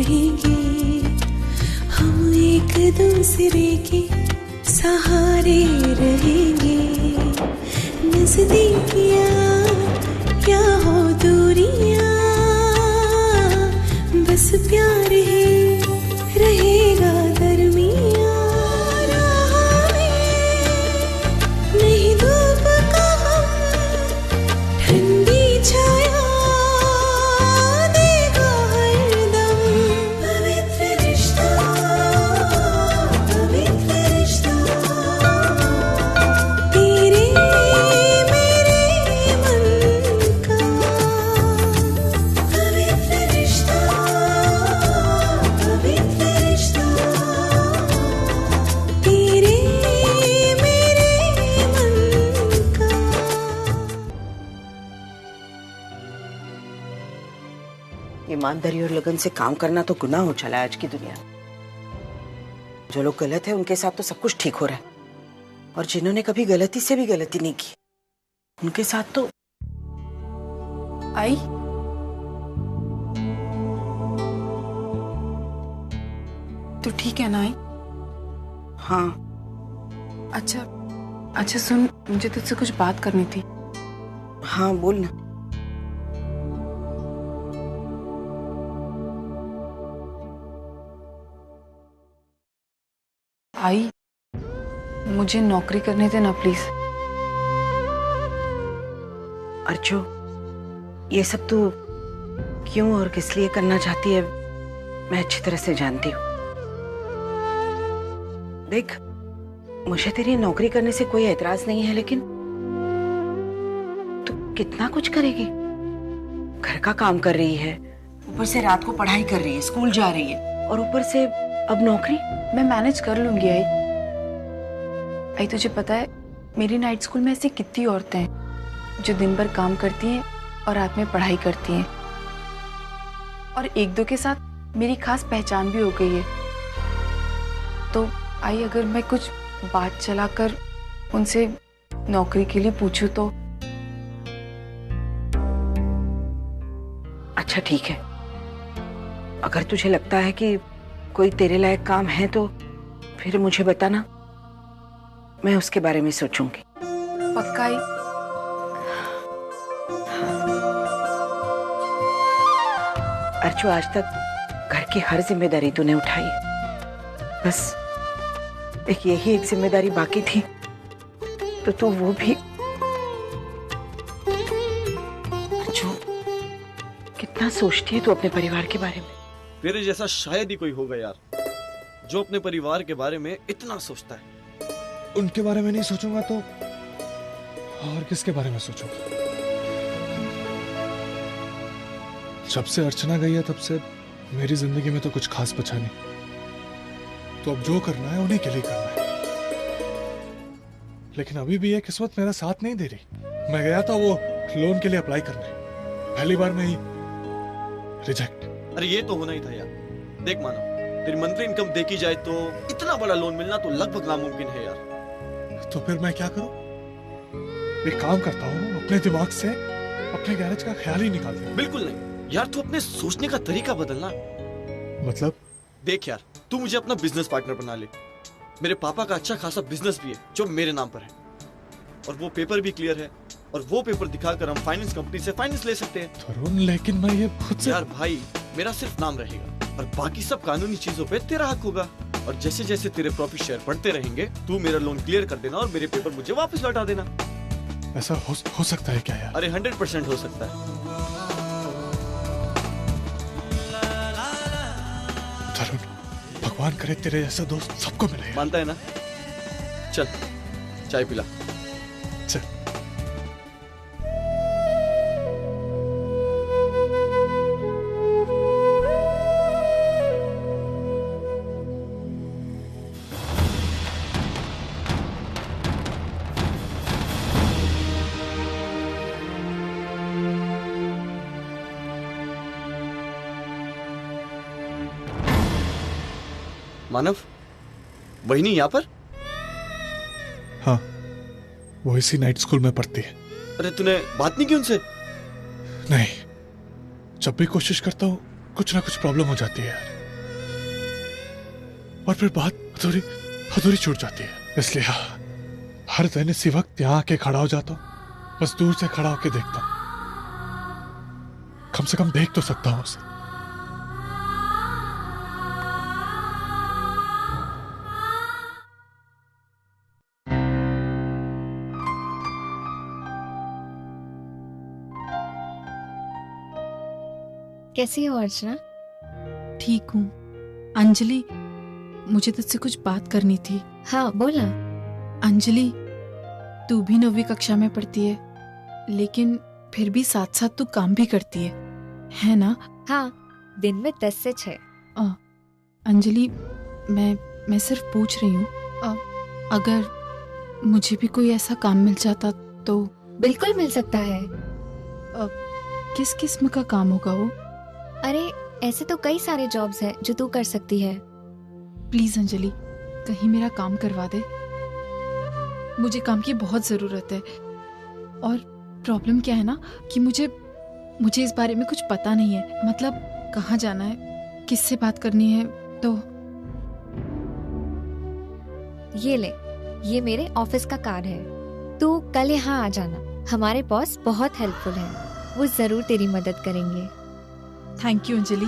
रहेंगे, हम एक दूसरे के सहारे रहेंगे। नजदीकियां क्या हो दूरियां, बस प्यार ही रहेगा दरमियां। राह में नहीं धूप का ठंडी छाया देगा हरदम। पवित्र रिश्ता, पवित्र रिश्ता, तेरे मेरे मन का। पवित्र रिश्ता, पवित्र रिश्ता, तेरे मेरे मन का। ईमानदारी और लगन से काम करना तो गुनाह हो चला है आज की दुनिया में। जो लोग गलत है उनके साथ तो सब कुछ ठीक हो रहा है, और जिन्होंने कभी गलती से भी गलती नहीं की उनके साथ तो। आई तो ठीक है ना आई? हाँ अच्छा अच्छा सुन, मुझे तुझसे कुछ बात करनी थी। हाँ बोल ना। आई मुझे नौकरी करने देना प्लीज। अर्चो, ये सब तू क्यों और किस लिए करना चाहती है मैं अच्छी तरह से जानती हूँ। देख, मुझे तेरी नौकरी करने से कोई एतराज नहीं है, लेकिन तू कितना कुछ करेगी। घर का काम कर रही है, ऊपर से रात को पढ़ाई कर रही है, स्कूल जा रही है, और ऊपर से अब नौकरी। मैं मैनेज कर लूंगी आई तुझे पता है मेरी नाइट स्कूल में ऐसी कितनी औरतें हैं जो दिन भर काम करती हैं और रात में पढ़ाई करती हैं, और एक दो के साथ मेरी खास पहचान भी हो गई है। तो आई अगर मैं कुछ बात चलाकर उनसे नौकरी के लिए पूछूं तो? अच्छा ठीक है, अगर तुझे लगता है कि कोई तेरे लायक काम है तो फिर मुझे बताना, मैं उसके बारे में सोचूंगी। पक्का आई? अर्चो, आज तक घर की हर जिम्मेदारी तूने उठाई है, बस एक यही एक जिम्मेदारी बाकी थी तो तू वो भी। अर्चो, कितना सोचती है तू अपने परिवार के बारे में। तेरे जैसा शायद ही कोई होगा यार जो अपने परिवार के बारे में इतना सोचता है। उनके बारे में नहीं सोचूंगा तो और किसके बारे में सोचूंगा? जब से अर्चना गई है तब से मेरी जिंदगी में तो कुछ खास बचा नहीं, तो अब जो करना है उन्हीं के लिए करना है। लेकिन अभी भी ये किस्मत मेरा साथ नहीं दे रही। मैं गया था वो लोन के लिए अप्लाई करने, पहली बार में ही रिजेक्ट। अरे ये तो होना ही था यार। देख मानो, तेरी मंथली इनकम देखी जाए तो इतना बड़ा लोन मिलना तो लगभग नामुमकिन है यार। तो फिर मैं क्या करूं? एक काम करता हूं, अपने दिमाग से अपने गैरेज का ख्याल ही निकाल दूं। बिल्कुल नहीं यार, तू अपने सोचने का तरीका बदलना। मतलब? देख यार, तू मुझे अपना बिजनेस पार्टनर बना ले। मेरे पापा का अच्छा खासा बिजनेस भी है जो मेरे नाम पर है, और वो पेपर भी क्लियर है, और वो पेपर दिखाकर हम फाइनेंस कंपनी से फाइनेंस ले सकते हैं। तरुण, लेकिन मैं ये खुद से। यार भाई, मेरा सिर्फ नाम रहेगा और बाकी सब कानूनी चीजों पे तेरा हक होगा। और जैसे जैसे तेरे प्रॉफिट शेयर बढ़ते रहेंगे, तू मेरा लोन क्लियर कर देना और मेरे पेपर मुझे वापस लौटा देना। ऐसा हो सकता है क्या यार? अरे 100% हो सकता है। तरुण, भगवान करे तेरे जैसा दोस्त सबको मिले। मानता है ना? चल चाय पिला। चल। मानव, वही नहीं यहाँ पर? हाँ, वो इसी नाइट स्कूल में पढ़ती है। अरे तूने बात नहीं की उनसे? नहीं, जब भी कोशिश करता हूँ कुछ ना कुछ प्रॉब्लम हो जाती है यार। और फिर बात अधूरी अधूरी छूट जाती है। इसलिए हर दिन इसी वक्त यहाँ आके खड़ा हो जाता हूँ, बस दूर से खड़ा होके देखता हूँ, कम से कम देख तो सकता हूँ उसे। कैसी हो अर्चना? ठीक हूँ। अंजलि, मुझे तुझसे कुछ बात करनी थी। हाँ बोला। अंजलि, तू भी 9वीं कक्षा में पढ़ती है, लेकिन फिर भी साथ साथ तू काम भी करती है ना? हाँ, दिन में 10 से 6। अंजलि, मैं सिर्फ पूछ रही हूँ, अगर मुझे भी कोई ऐसा काम मिल जाता तो? बिल्कुल मिल सकता है। किस किस्म का काम होगा वो? अरे ऐसे तो कई सारे जॉब्स हैं जो तू कर सकती है। प्लीज अंजलि, कहीं मेरा काम करवा दे। मुझे काम की बहुत जरूरत है, और प्रॉब्लम क्या है ना कि मुझे इस बारे में कुछ पता नहीं है। मतलब कहाँ जाना है, किससे बात करनी है। तो ये ले, ये मेरे ऑफिस का कार्ड है। तू कल यहाँ आ जाना। हमारे बॉस बहुत हेल्पफुल हैं, वो जरूर तेरी मदद करेंगे। Thank you Anjali.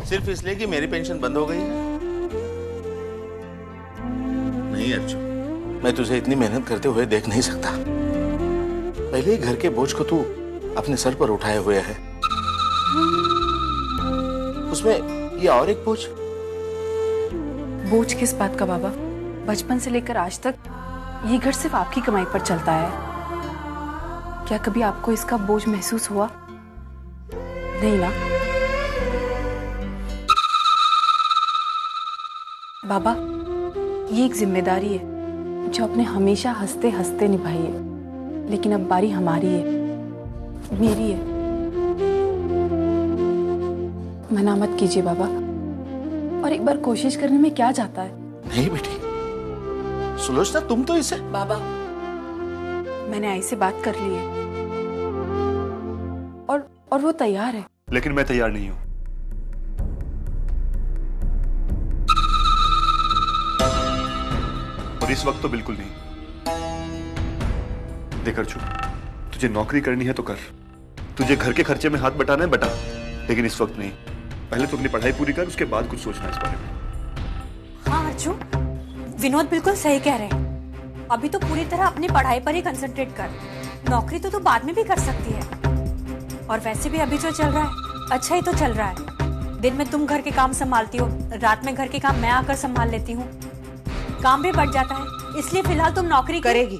सिर्फ इसलिए कि मेरी पेंशन बंद हो गई है? नहीं अर्जुन, मैं तुझे इतनी मेहनत करते हुए देख नहीं सकता। पहले ही घर के बोझ को तू अपने सर पर उठाए हुए है, उसमें ये और एक बोझ। बोझ किस बात का बाबा? बचपन से लेकर आज तक ये घर सिर्फ आपकी कमाई पर चलता है। क्या कभी आपको इसका बोझ महसूस हुआ? नहीं ना बाबा, ये एक जिम्मेदारी है जो आपने हमेशा हंसते हंसते निभाई है, लेकिन अब बारी हमारी है, मेरी है। मना मत कीजिए बाबा, और एक बार कोशिश करने में क्या जाता है? नहीं बेटी, सुलोचना तुम तो इसे। बाबा, मैंने आई से बात कर ली है, और वो तैयार है। लेकिन मैं तैयार नहीं हूं। और इस वक्त तो बिल्कुल नहीं। देख अर्जुन, तुझे नौकरी करनी है तो कर, तुझे घर के खर्चे में हाथ बटाना है बटा, लेकिन इस वक्त नहीं। पहले तो अपनी पढ़ाई पूरी कर, उसके बाद कुछ सोचना इस बारे में। हाँ अर्जुन, विनोद बिल्कुल सही कह रहे हैं। अभी तो पूरी तरह अपनी पढ़ाई पर ही कंसंट्रेट कर। नौकरी तो तू बाद में भी कर सकती है। और वैसे भी अभी जो चल रहा है अच्छा ही तो चल रहा है। दिन में तुम घर के काम संभालती हो, रात में घर के काम मैं आकर संभाल लेती हूँ, काम भी बढ़ जाता है। इसलिए फिलहाल तुम नौकरी करेगी।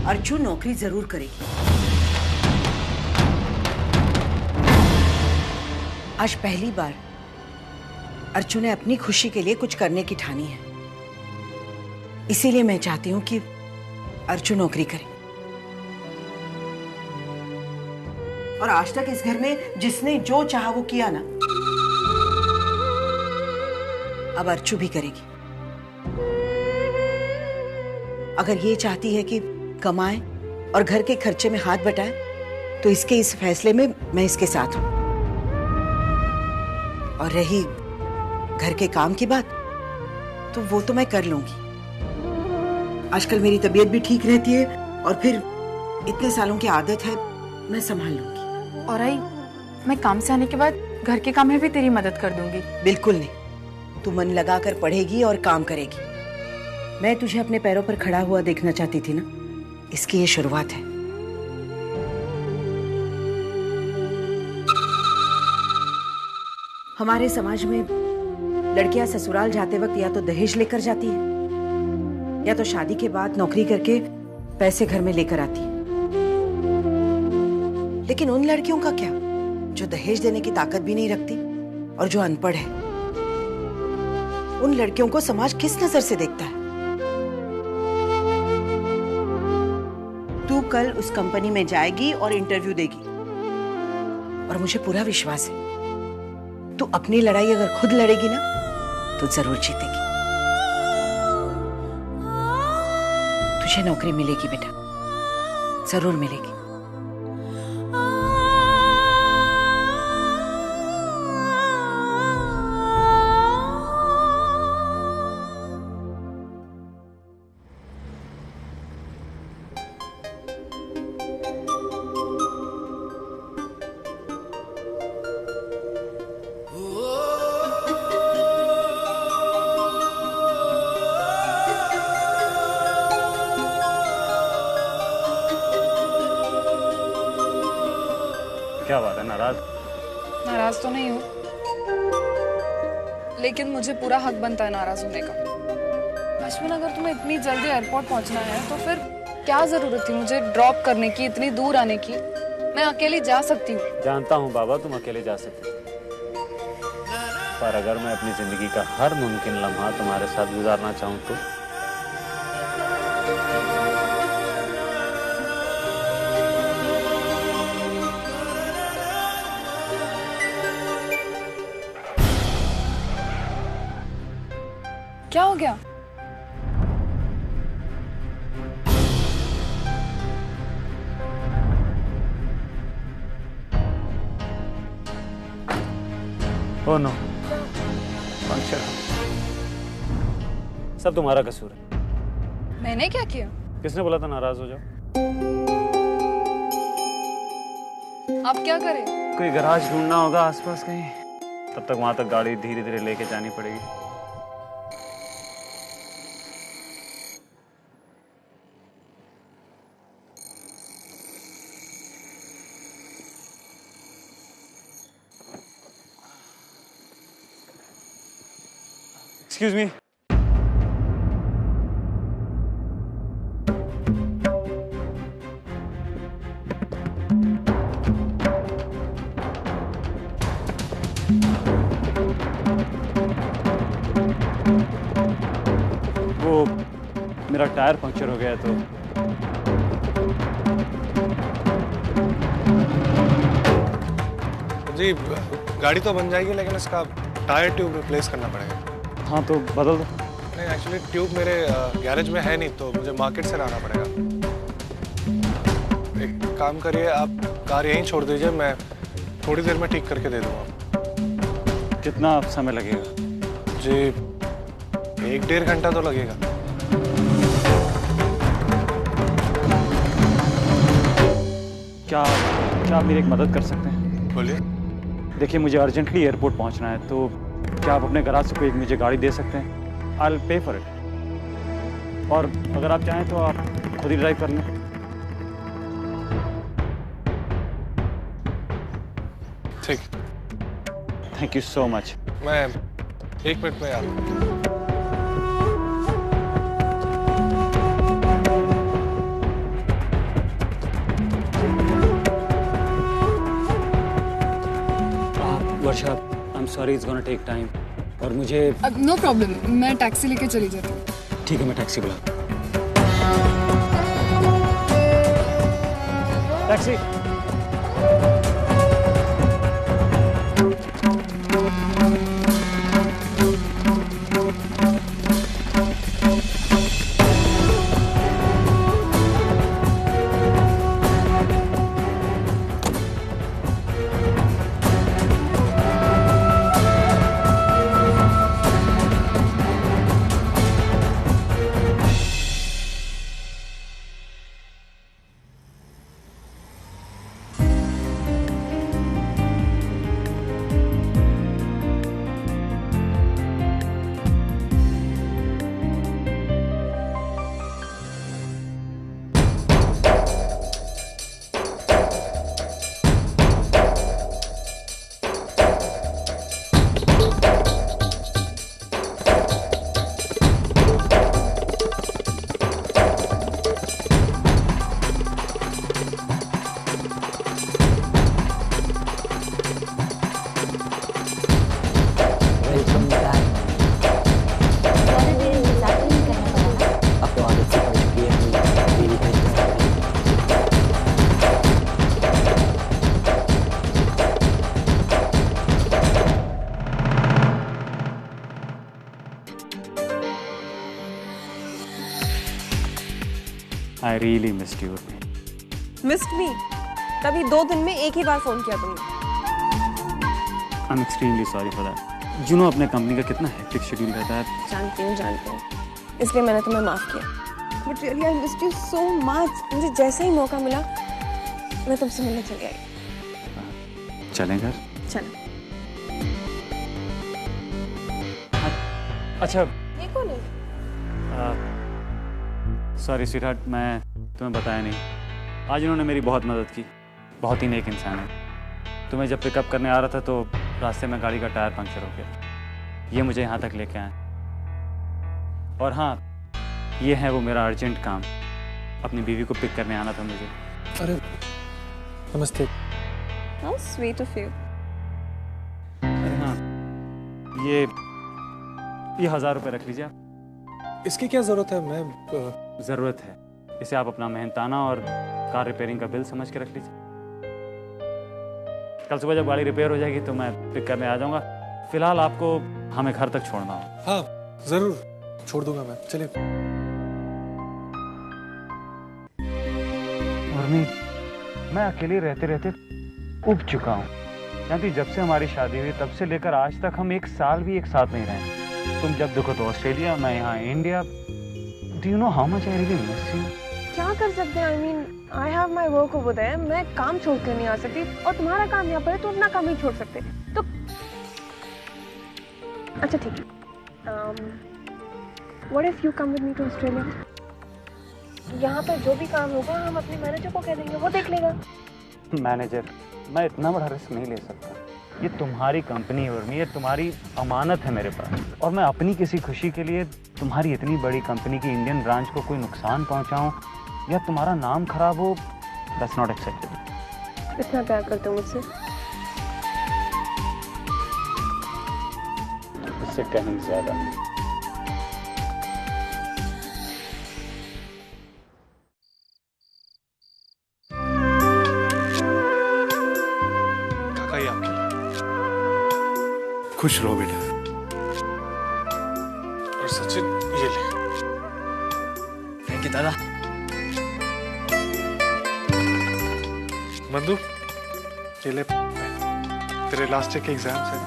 अर्जुन नौकरी जरूर करेगी। आज पहली बार अर्जुन ने अपनी खुशी के लिए कुछ करने की ठानी है, इसीलिए मैं चाहती हूं कि अर्जुन नौकरी करे। और आज तक इस घर में जिसने जो चाहा वो किया ना, अब अर्चू भी करेगी। अगर ये चाहती है कि कमाए और घर के खर्चे में हाथ बटाए, तो इसके इस फैसले में मैं इसके साथ हूं। और रही घर के काम की बात, तो वो तो मैं कर लूंगी। आजकल मेरी तबीयत भी ठीक रहती है, और फिर इतने सालों की आदत है, मैं संभाल लूंगी। और आई, मैं काम से आने के बाद घर के काम में भी तेरी मदद कर दूंगी। बिल्कुल नहीं, तू मन लगाकर पढ़ेगी और काम करेगी। मैं तुझे अपने पैरों पर खड़ा हुआ देखना चाहती थी ना, इसकी ये शुरुआत है। हमारे समाज में लड़कियां ससुराल जाते वक्त या तो दहेज लेकर जाती है, या तो शादी के बाद नौकरी करके पैसे घर में लेकर आती है। लेकिन उन लड़कियों का क्या जो दहेज देने की ताकत भी नहीं रखती और जो अनपढ़ है? उन लड़कियों को समाज किस नजर से देखता है? तू कल उस कंपनी में जाएगी और इंटरव्यू देगी, और मुझे पूरा विश्वास है तू अपनी लड़ाई अगर खुद लड़ेगी ना तो जरूर जीतेगी। तुझे नौकरी मिलेगी बेटा, जरूर मिलेगी। क्या बात है, नाराज? नाराज तो नहीं हूँ, लेकिन मुझे पूरा हक बनता है नाराज होने का। अश्विन, अगर तुम्हें इतनी जल्दी एयरपोर्ट पहुंचना है तो फिर क्या जरूरत थी मुझे ड्रॉप करने की, इतनी दूर आने की? मैं अकेली जा सकती हूँ। जानता हूँ बाबा, तुम अकेले जा सकती हो, पर अगर मैं अपनी जिंदगी का हर मुमकिन लम्हा तुम्हारे साथ गुजारना चाहूँ तो? क्या हो गया? Oh no, puncture. सब तुम्हारा कसूर है। मैंने क्या किया? किसने बोला था नाराज हो जाओ? आप क्या करें? कोई गराज ढूंढना होगा आसपास कहीं, तब तक वहां तक गाड़ी धीरे धीरे लेके जानी पड़ेगी। Excuse me. वो मेरा टायर पंक्चर हो गया तो जी गाड़ी तो बन जाएगी, लेकिन इसका टायर ट्यूब रिप्लेस करना पड़ेगा। हाँ तो बदल दो। नहीं, एक्चुअली ट्यूब मेरे गैरेज में है नहीं, तो मुझे मार्केट से लाना पड़ेगा। एक काम करिए, आप कार यहीं छोड़ दीजिए, मैं थोड़ी देर में ठीक करके दे दूँगा। कितना समय लगेगा? जी 1-1.5 घंटा तो लगेगा। क्या आप मेरी एक मदद कर सकते हैं? बोलिए। देखिए, मुझे अर्जेंटली एयरपोर्ट पहुंचना है, तो क्या आप अपने गैराज से कोई मुझे गाड़ी दे सकते हैं? I will pay for it. और अगर आप चाहें तो आप खुद ही ड्राइव कर लें। ठीक। Thank you so much. मैं 1 मिनट में आता हूँ। Varsha, I am sorry, it's gonna take time. और मुझे नो प्रॉब्लम, मैं टैक्सी लेके चली जाती हूँ। ठीक है, मैं टैक्सी बुलाता हूँ। Taxi. I really missed you. Missed मी? तभी 2 दिन में एक ही बार फोन किया तुमने। I am extremely sorry for that. You know अपने कंपनी का कितना हेक्टिक शेड्यूल रहता है। जानती हूँ, इसलिए मैंने तुम्हें माफ किया। But really I missed you so much. मुझे जैसे ही मौका मिला मैं तुमसे मिलने चली आई। चलें घर? चलो। अच्छा, ये कौन है? सॉरी स्वीटहार्ट, मैं तुम्हें बताया नहीं। आज इन्होंने मेरी बहुत मदद की। बहुत ही नेक इंसान है। तुम्हें जब पिकअप करने आ रहा था तो रास्ते में गाड़ी का टायर पंक्चर हो गया। ये मुझे यहाँ तक लेके आए। और हाँ, ये है वो मेरा अर्जेंट काम। अपनी बीवी को पिक करने आना था मुझे। अरे नमस्ते। How sweet of you. अरे हाँ, ये 1000 रुपये रख लीजिए आप। इसकी क्या जरूरत है? मैं ज़रूरत है। इसे आप अपना मेहनताना और कार रिपेयरिंग का बिल समझ के रख लीजिए। कल सुबह जब गाड़ी रिपेयर हो जाएगी तो मैं पिक करने आ जाऊंगा। फिलहाल आपको हमें घर तक छोड़ना हो। हाँ जरूर, छोड़ दूंगा मैं। चलिए। उर्मी, मैं अकेले रहते रहते उब चुका हूँ। जानती, जब से हमारी शादी हुई तब से लेकर आज तक हम 1 साल भी एक साथ नहीं रहे। तुम जब देखो तो ऑस्ट्रेलिया, मैं यहाँ India. Do you know how much I really miss you? क्या कर सकते हैं? I mean I have my work over there. मैं काम छोड़ कर नहीं आ सकती और तुम्हारा काम यहाँ पर है तो अपना काम ही छोड़ सकते। तो अच्छा ठीक है। What if you come with me to Australia? यहाँ पर जो भी काम होगा हम अपने मैनेजर को कह देंगे, वो देख लेगा। मैनेजर? मैं इतना बड़ा रिस्क नहीं ले सकता। ये तुम्हारी कंपनी है उर्मी, ये तुम्हारी अमानत है मेरे पास। और मैं अपनी किसी खुशी के लिए तुम्हारी इतनी बड़ी कंपनी की इंडियन ब्रांच को कोई नुकसान पहुंचाऊं या तुम्हारा नाम खराब हो, दैट्स नॉट एक्सेप्टेबल। इतना प्यार करते हो मुझसे? इससे कहीं ज्यादा। काका ये आपके लिए। खुश रहो बेटा। और सचिन ये ले। थैंक यू दादा। मंदू ये ले, तेरे लास्ट ईयर के एग्जाम्स है,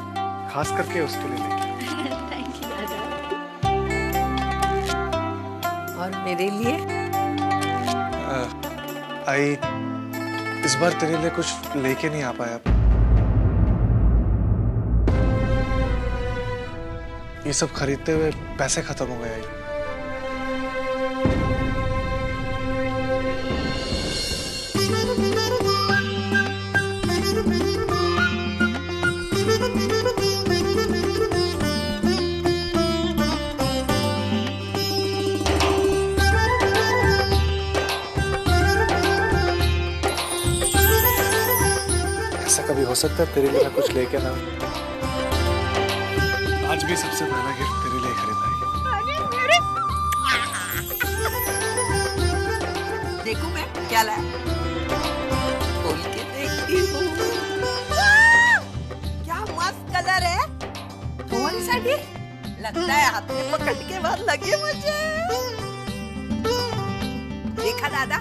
खास करके उसके लिए लेके। थैंक यू दादा। और मेरे लिए? आई इस बार तेरे लिए कुछ लेके नहीं आ पाया। ये सब खरीदते हुए पैसे खत्म हो गए। ऐसा कभी हो सकता है तेरे लिए मैं कुछ लेके ना? आज भी सबसे पहला गिफ्ट तेरे लिए खरीदा है। देखूं मैं क्या लाया? खोल के देखती हूँ। क्या मस्त कलर है। तुम्हारी साड़ी लगता है हाथ में पकड़ के बाद लगे मुझे। देखा दादा,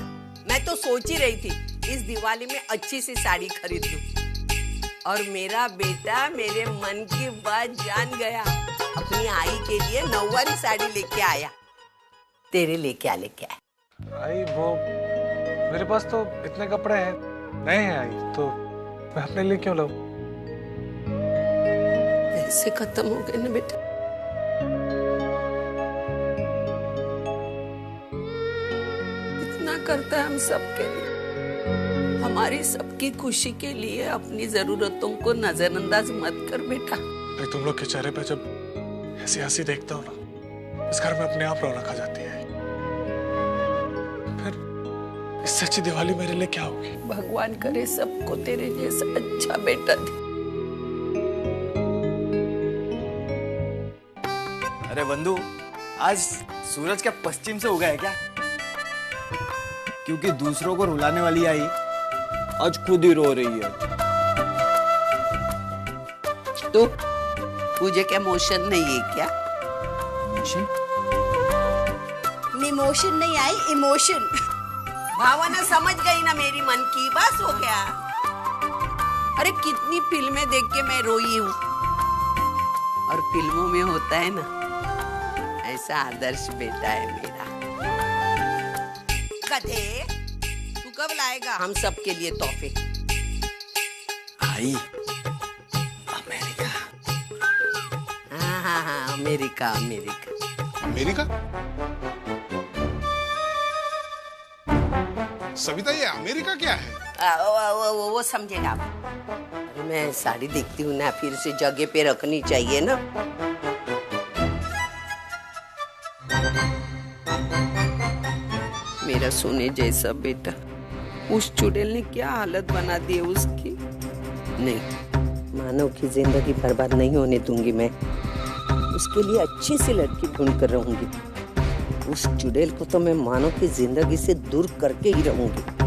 मैं तो सोच ही रही थी इस दिवाली में अच्छी सी साड़ी खरीद लूं। और मेरा बेटा मेरे मन की बात जान गया। अपनी आई के लिए 9वारी साड़ी लेके आया। तेरे लिए क्या लेके आया? आई वो मेरे पास तो इतने कपड़े हैं, नए हैं आई, तो मैं अपने लिए क्यों लाऊं? पैसे खत्म हो गए ना बेटा। इतना करता है हम सबके लिए। हमारी सबकी खुशी के लिए अपनी जरूरतों को नजरअंदाज मत कर बेटा। तुम लोग के चेहरे पे जब ऐसी हंसी देखता हूँ ना, इस घर में अपने आप रौनक आ जाती है। फिर इससे अच्छी दिवाली मेरे लिए क्या होगी? भगवान करे सबको तेरे जैसा अच्छा बेटा दे। अरे बंधु, आज सूरज क्या पश्चिम से उगा है क्या? क्योंकि दूसरों को रुलाने वाली आई आज खुद ही रो रही है। तो तुझे क्या मोशन नहीं है क्या? मोशन? इमोशन नहीं आई, इमोशन। भावना समझ गई ना मेरी मन की, बस हो गया। अरे कितनी फिल्में देख के मैं रोई हूँ, और फिल्मों में होता है ना ऐसा आदर्श बेटा है मेरा। गधे, तू कब लाएगा हम सब के लिए तोहफे? आई अमेरिका। हाँ, अमेरिका अमेरिका अमेरिका। सविता, ये अमेरिका क्या है? वो समझेगा आप। अरे मैं साड़ी देखती हूँ ना, फिर से जगह पे रखनी चाहिए ना। मेरा सोने जैसा बेटा, उस चुड़ैल ने क्या हालत बना दी है उसकी। नहीं, मानव की जिंदगी बर्बाद नहीं होने दूंगी मैं। उसके लिए अच्छी सी लड़की ढूंढ कर रहूंगी। उस चुड़ैल को तो मैं मानव की जिंदगी से दूर करके ही रहूंगी।